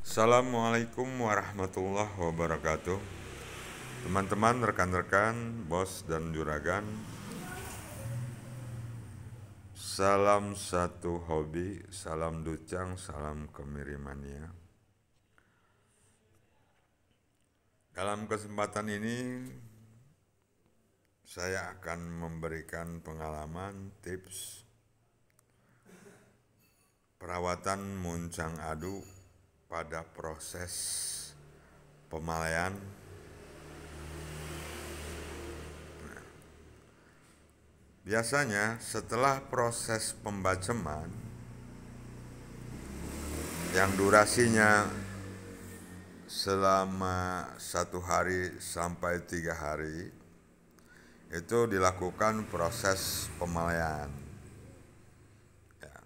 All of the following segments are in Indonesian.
Assalamualaikum warahmatullahi wabarakatuh. Teman-teman, rekan-rekan, bos dan juragan, salam satu hobi, salam ducang, salam kemirimania. Dalam kesempatan ini saya akan memberikan pengalaman, tips perawatan muncang adu pada proses pemalaian. Biasanya setelah proses pembaceman yang durasinya selama 1 hari sampai 3 hari, itu dilakukan proses pemalaian. Ya,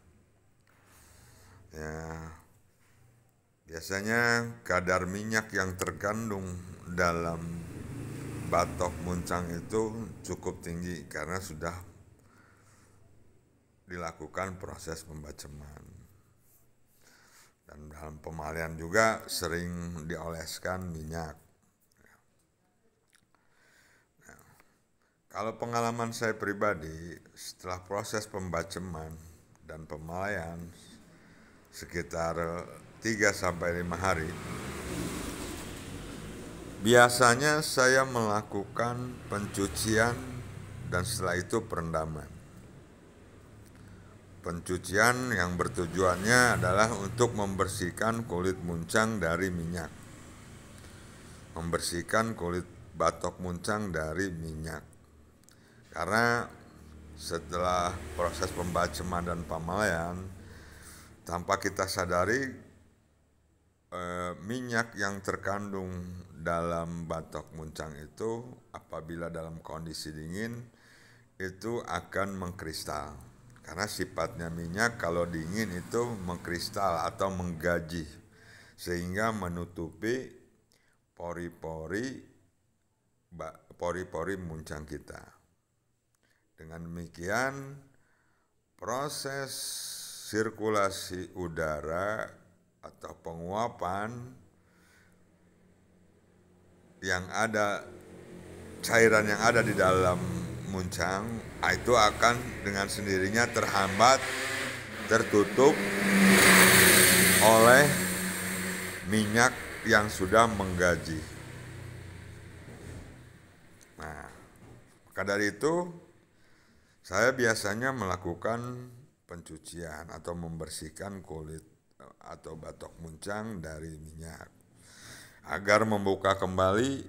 biasanya kadar minyak yang terkandung dalam batok muncang itu cukup tinggi karena sudah dilakukan proses pembaceman. Dan dalam pemalaian juga sering dioleskan minyak. Kalau pengalaman saya pribadi, setelah proses pembaceman dan pemalaian sekitar 3-5 hari, biasanya saya melakukan pencucian dan setelah itu perendaman. Pencucian yang bertujuannya adalah untuk membersihkan kulit muncang dari minyak, membersihkan kulit batok muncang dari minyak. Karena setelah proses pembaceman dan pemalaian, tanpa kita sadari minyak yang terkandung dalam batok muncang itu apabila dalam kondisi dingin itu akan mengkristal. Karena sifatnya minyak kalau dingin itu mengkristal atau menggaji sehingga menutupi pori-pori muncang kita. Dengan demikian proses sirkulasi udara atau penguapan yang ada, cairan yang ada di dalam muncang itu akan dengan sendirinya terhambat, tertutup oleh minyak yang sudah menggaji. Nah, maka dari itu saya biasanya melakukan pencucian atau membersihkan kulit atau batok muncang dari minyak agar membuka kembali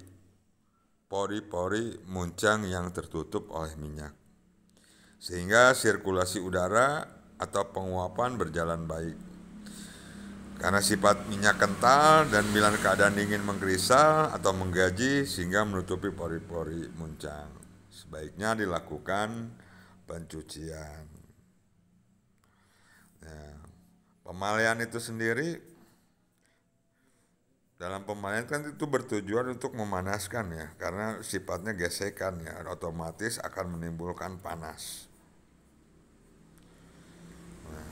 pori-pori muncang yang tertutup oleh minyak, sehingga sirkulasi udara atau penguapan berjalan baik. Karena sifat minyak kental dan bila keadaan dingin mengkristal atau menggaji sehingga menutupi pori-pori muncang, sebaiknya dilakukan pencucian. Nah, pemalaian itu sendiri, dalam pemalaian kan itu bertujuan untuk memanaskan ya, karena sifatnya gesekan ya, otomatis akan menimbulkan panas. Nah,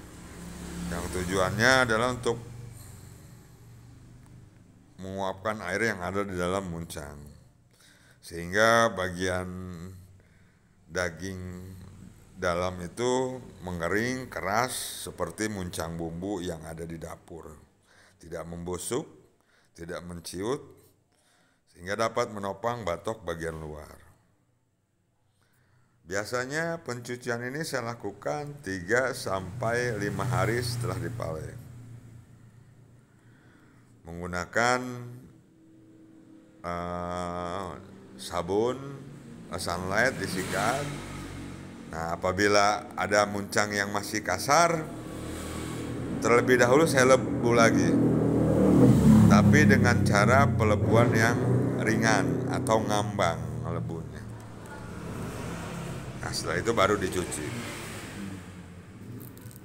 yang tujuannya adalah untuk menguapkan air yang ada di dalam muncang, sehingga bagian daging dalam itu mengering keras seperti muncang bumbu yang ada di dapur, tidak membusuk, tidak menciut, sehingga dapat menopang batok bagian luar. Biasanya pencucian ini saya lakukan 3-5 hari setelah dipalai. Menggunakan sabun sunlight disikat. Nah, apabila ada muncang yang masih kasar, terlebih dahulu saya lebu lagi, tapi dengan cara pelebuan yang ringan atau ngambang lebunya. Nah, setelah itu baru dicuci.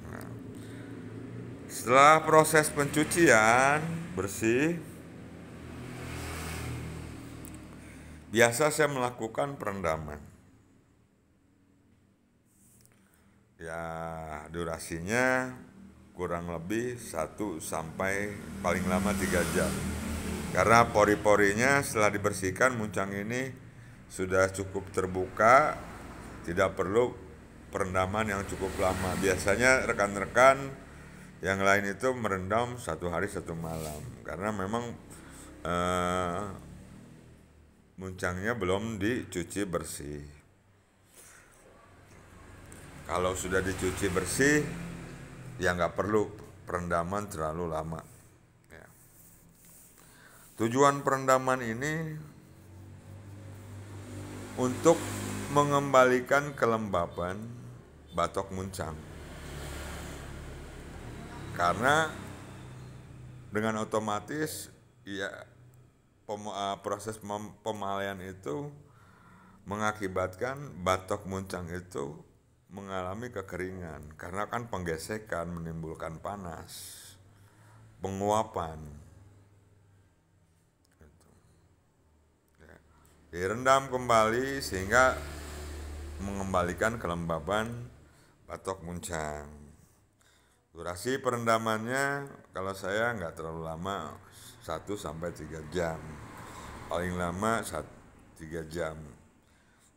Nah, setelah proses pencucian bersih, biasa saya melakukan perendaman. Ya, durasinya kurang lebih 1 sampai paling lama 3 jam. Karena pori-porinya setelah dibersihkan muncang ini sudah cukup terbuka, tidak perlu perendaman yang cukup lama. Biasanya rekan-rekan yang lain itu merendam 1 hari 1 malam karena memang muncangnya belum dicuci bersih. Kalau sudah dicuci bersih, ya nggak perlu perendaman terlalu lama. Ya. Tujuan perendaman ini untuk mengembalikan kelembapan batok muncang. Karena dengan otomatis ya proses pemalian itu mengakibatkan batok muncang itu mengalami kekeringan karena kan penggesekan menimbulkan panas, penguapan. Ya. Direndam kembali sehingga mengembalikan kelembaban batok muncang. Durasi perendamannya kalau saya nggak terlalu lama, 1 sampai 3 jam. Paling lama 3 jam.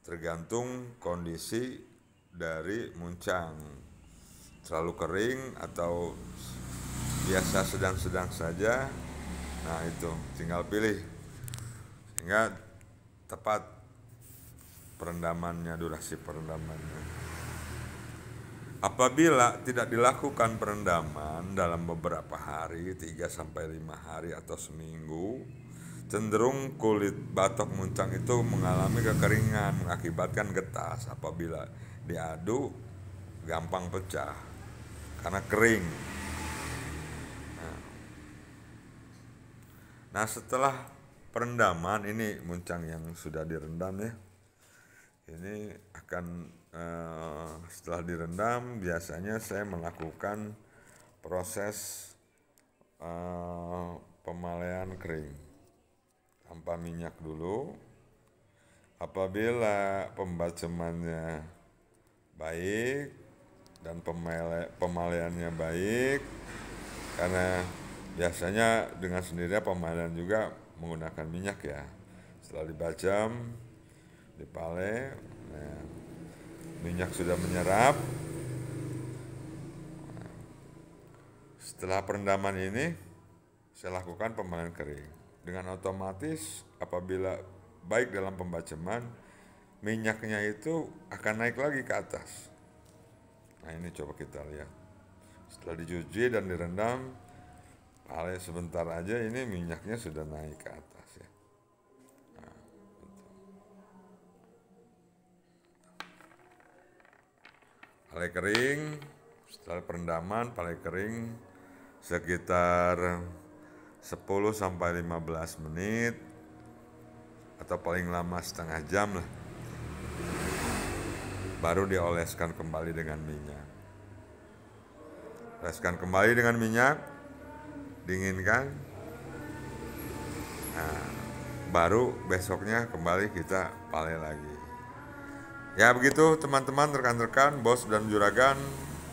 Tergantung kondisi dari muncang, terlalu kering atau biasa sedang-sedang saja. Nah itu tinggal pilih sehingga tepat perendamannya, durasi perendamannya. Apabila tidak dilakukan perendaman dalam beberapa hari, 3 sampai 5 hari atau seminggu, cenderung kulit batok muncang itu mengalami kekeringan, mengakibatkan getas. Apabila diaduk gampang pecah karena kering. Nah setelah perendaman, ini muncang yang sudah direndam ya, ini akan setelah direndam biasanya saya melakukan proses pemalian kering tanpa minyak dulu. Apabila pembacemannya baik dan pemaliannya baik, karena biasanya dengan sendirinya pemalian juga menggunakan minyak ya. Setelah dibacam, dipale, nah, minyak sudah menyerap. Setelah perendaman ini saya lakukan pemalian kering. Dengan otomatis apabila baik dalam pembaceman, minyaknya itu akan naik lagi ke atas. Nah ini coba kita lihat. Setelah dicuci dan direndam, paling sebentar aja ini minyaknya sudah naik ke atas ya. Nah, palai kering, setelah perendaman palai kering sekitar 10 sampai 15 menit atau paling lama setengah jam lah, baru dioleskan kembali dengan minyak. Oleskan kembali dengan minyak, dinginkan, nah, baru besoknya kembali kita pale lagi. Ya begitu teman-teman, rekan-rekan, bos dan juragan,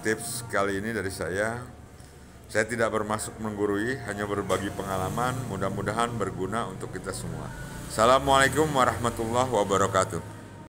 tips kali ini dari saya. Saya tidak bermaksud menggurui, hanya berbagi pengalaman, mudah-mudahan berguna untuk kita semua. Assalamualaikum warahmatullahi wabarakatuh.